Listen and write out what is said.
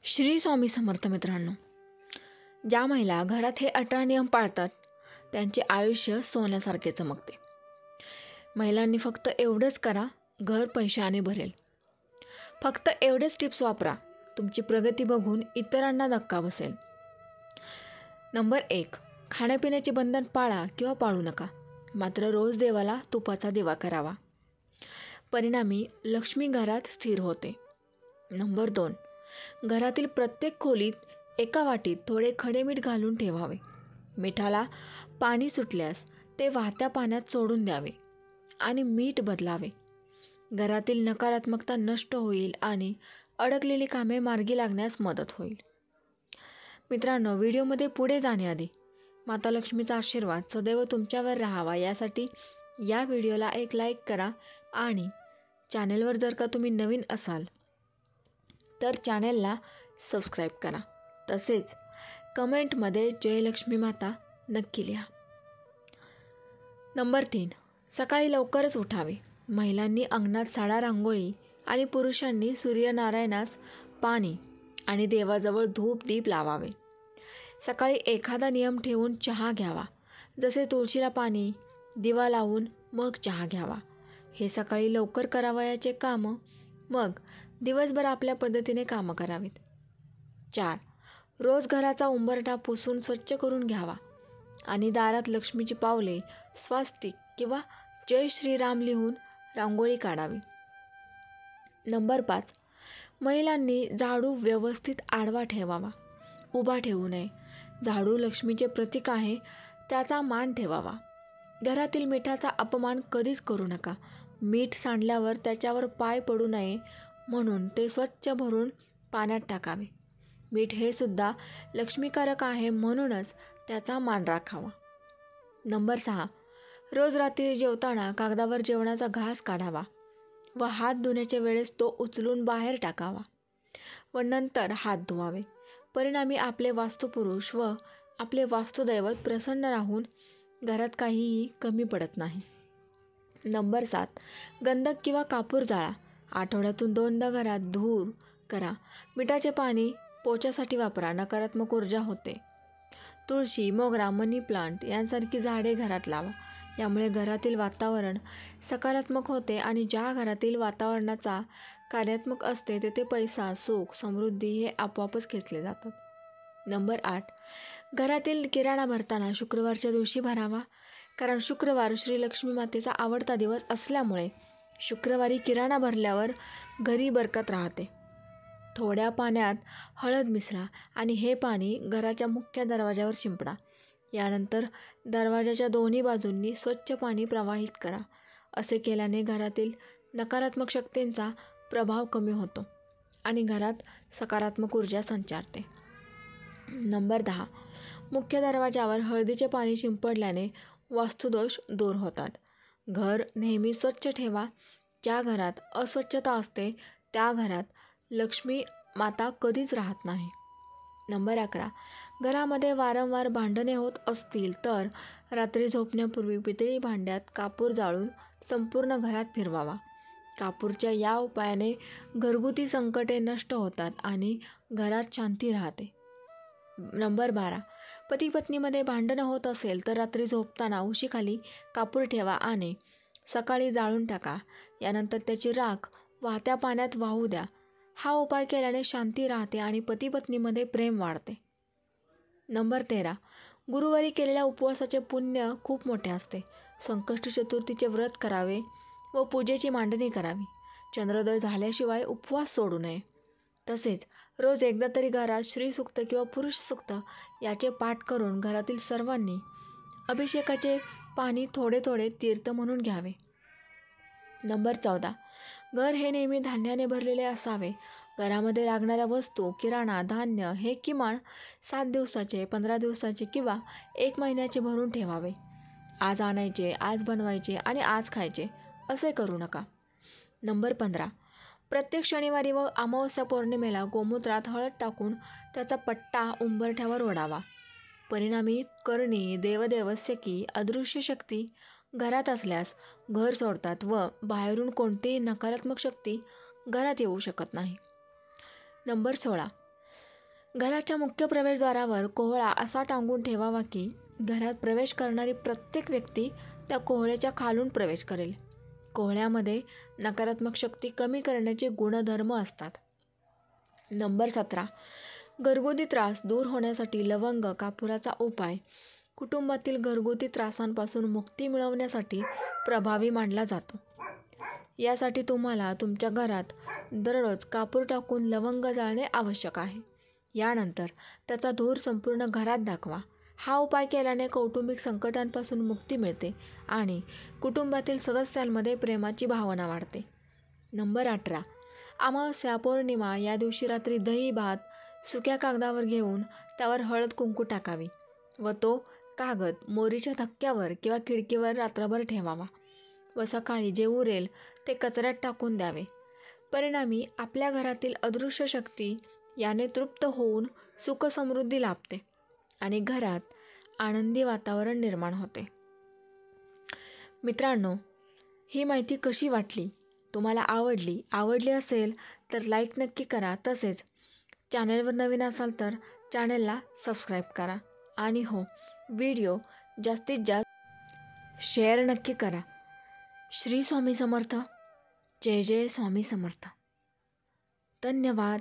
श्री स्वामी समर्थ मित्रांनो, ज्या महिला घरात हे 18 नियम पाळतात त्यांचे आयुष्य सोन्यासारखे चमकते. महिलांनी फक्त एवढंच करा, घर पैशाने भरेल. फक्त एवढेच टिप्स वापरा, तुमची प्रगती बघून इतरांना धक्का बसेल. नंबर 1, खाण्यापिण्याचे बंधन पाळा किंवा पाळू नका, मात्र रोज देवाला तुपाचा दिवा करावा. परिणामी लक्ष्मी घरात स्थिर होते. नंबर 2, घरातील प्रत्येक खोलीत एका वाटीत थोडे खडे मीठ घालून ठेवावे. मिठाला पाणी सुटल्यास ते वाहत्या पाण्यात सोडून द्यावे आणि मीठ बदलावे. घरातील नकारात्मकता नष्ट होईल आणि अडकलेली कामे मार्गी लागण्यास मदत होईल. मित्रांनो, व्हिडिओमध्ये पुढे जाण्याआधी माता लक्ष्मीचा आशीर्वाद सदैव तुमच्यावर राहावा यासाठी या व्हिडिओला एक लाईक करा आणि चॅनेलवर जर का तुम्ही नवीन असाल तर चॅनेलला सबस्क्राईब करा. तसेच कमेंटमध्ये जय लक्ष्मी माता नक्की लिहा. नंबर 3, सकाळी लवकरच उठावे. महिलांनी अंगणात साडा रांगोळी आणि पुरुषांनी सूर्यनारायणास पाणी आणि देवाजवळ धूप दीप लावावे. सकाळी एखादा नियम ठेवून चहा घ्यावा, जसे तुळशीला पाणी, दिवा लावून मग चहा घ्यावा. हे सकाळी लवकर करावयाचे कामं, मग दिवसभर आपल्या पद्धतीने कामं करावीत. 4, रोज घराचा उंबरठा पुसून स्वच्छ करून घ्यावा आणि दारात लक्ष्मीची पावले, स्वास्तिक किंवा जय श्रीराम लिहून रांगोळी काढावी. नंबर 5, महिलांनी झाडू व्यवस्थित आडवा ठेवावा, उभा ठेवू नये. झाडू लक्ष्मीचे प्रतीक आहे, त्याचा मान ठेवावा. घरातील मिठाचा अपमान कधीच करू नका. मीठ सांडल्यावर त्याच्यावर पाय पडू नये म्हणून ते स्वच्छ भरून पाण्यात टाकावे. मीठ हे सुद्धा लक्ष्मीकारक आहे, म्हणूनच त्याचा मान राखावा. नंबर 6, रोज रात्री जेवताना कागदावर जेवणाचा घास काढावा व हात धुण्याच्या वेळेस तो उचलून बाहेर टाकावा व नंतर हात धुवावे. परिणामी आपले वास्तुपुरुष व आपले वास्तुदैवत प्रसन्न राहून घरात काहीही कमी पडत नाही. नंबर 7, गंधक किंवा कापूर जाळा. आठवड्यातून 2दा घरात धूर करा. मिठाचे पाणी पोछ्यासाठी वापरा, नकारात्मक ऊर्जा होते. तुळशी, मोगरा, मनी प्लांट यांसारखी झाडे घरात लावा. यामुळे घरातील वातावरण सकारात्मक होते आणि ज्या घरातील वातावरणाचा कार्यात्मक असते तेथे पैसा, सुख, समृद्धी हे आपोआपच खेचले जातात. नंबर 8, घरातील किराणा भरताना शुक्रवारच्या दिवशी भरावा, कारण शुक्रवार श्री लक्ष्मी मातेचा आवडता दिवस असल्यामुळे शुक्रवारी किराणा भरल्यावर घरी बरकत राहते. थोड्या पाण्यात हळद मिसळा आणि हे पाणी घराच्या मुख्य दरवाजावर शिंपडा. यानंतर दरवाजाच्या दोन्ही बाजूंनी स्वच्छ पाणी प्रवाहित करा. असे केल्याने घरातील नकारात्मक शक्तींचा प्रभाव कमी होतो आणि घरात सकारात्मक ऊर्जा संचारते. नंबर 10, मुख्य दरवाजावर हळदीचे पाणी शिंपडल्याने वास्तुदोष दूर होतात. घर नेहमी स्वच्छ ठेवा. ज्या घरात अस्वच्छता असते त्या घरात लक्ष्मी माता कधीच राहत नाही. नंबर 11, घरामध्ये वारंवार भांडणे होत असतील तर रात्री झोपण्यापूर्वी पितळी भांड्यात कापूर जाळून संपूर्ण घरात फिरवावा. कापूरच्या या उपायाने घरगुती संकटे नष्ट होतात आणि घरात शांती राहते. नंबर 12, पती पत्नीमध्ये भांडणं होत असेल तर रात्री झोपताना उशीखाली कापूर ठेवा आणि सकाळी जाळून टाका. यानंतर त्याची राख वाहत्या पाण्यात वाहू द्या. हा उपाय केल्याने शांती राहते आणि पती पत्नीमध्ये प्रेम वाढते. नंबर 13, गुरुवारी केलेल्या उपवासाचे पुण्य खूप मोठे असते. संकष्टी चतुर्थीचे व्रत करावे व पूजेची मांडणी करावी. चंद्रोदय झाल्याशिवाय उपवास सोडू नये. तसेच रोज एकदा तरी घरात श्रीसूक्त किंवा पुरुष सूक्त याचे पाठ करून घरातील सर्वांनी अभिषेकाचे पाणी थोडे थोडे तीर्थ म्हणून घ्यावे. नंबर 14, घर हे नेहमी धान्याने भरलेले असावे. घरामध्ये लागणाऱ्या वस्तू, किराणा, धान्य हे किमान 7 दिवसाचे, 15 दिवसाचे किंवा 1 महिन्याचे भरून ठेवावे. आज आणायचे, आज बनवायचे आणि आज खायचे असे करू नका. नंबर 15, प्रत्येक शनिवारी व अमावस्या पौर्णिमेला गोमूत्रात हळद टाकून त्याचा पट्टा उंबरठ्यावर ओढावा. परिणामी करणी, देवदेवस्यकी, अदृश्य शक्ती घरात असल्यास घर सोडतात व बाहेरून कोणतीही नकारात्मक शक्ती घरात येऊ शकत नाही. नंबर 16, घराच्या मुख्य प्रवेशद्वारावर कोहळा असा टांगून ठेवावा की घरात प्रवेश करणारी प्रत्येक व्यक्ती त्या कोहळ्याच्या खालून प्रवेश करेल. कोहळ्यामध्ये नकारात्मक शक्ती कमी करण्याचे गुणधर्म असतात. नंबर 17. घरगुती त्रास दूर होण्यासाठी लवंग कापुराचा उपाय कुटुंबातील घरगुती त्रासांपासून मुक्ती मिळवण्यासाठी प्रभावी मानला जातो. यासाठी तुम्हाला तुमच्या घरात दररोज कापूर टाकून लवंग जाळणे आवश्यक आहे. यानंतर त्याचा धूर संपूर्ण घरात दाखवा. हा उपाय केल्याने कौटुंबिक संकटांपासून मुक्ती मिळते आणि कुटुंबातील सदस्यांमध्ये प्रेमाची भावना वाढते. नंबर 18. अमावस्या पौर्णिमा या दिवशी रात्री दही भात सुक्या कागदावर घेऊन त्यावर हळद कुंकू टाकावी व तो कागद मोरीच्या धक्क्यावर किंवा खिडकीवर रात्रभर ठेवावा व सकाळी जे उरेल ते कचऱ्यात टाकून द्यावे. परिणामी आपल्या घरातील अदृश्य शक्ती याने तृप्त होऊन सुखसमृद्धी लाभते आणि घरात आनंदी वातावरण निर्माण होते. मित्रांनो, ही माहिती कशी वाटली? तुम्हाला आवडली असेल तर लाईक नक्की करा. तसेच चॅनलवर नवीन असाल तर चॅनलला सबस्क्राईब करा आणि हो, व्हिडिओ जास्तीत जास्त शेअर नक्की करा. श्री स्वामी समर्थ. जय जय स्वामी समर्थ. धन्यवाद.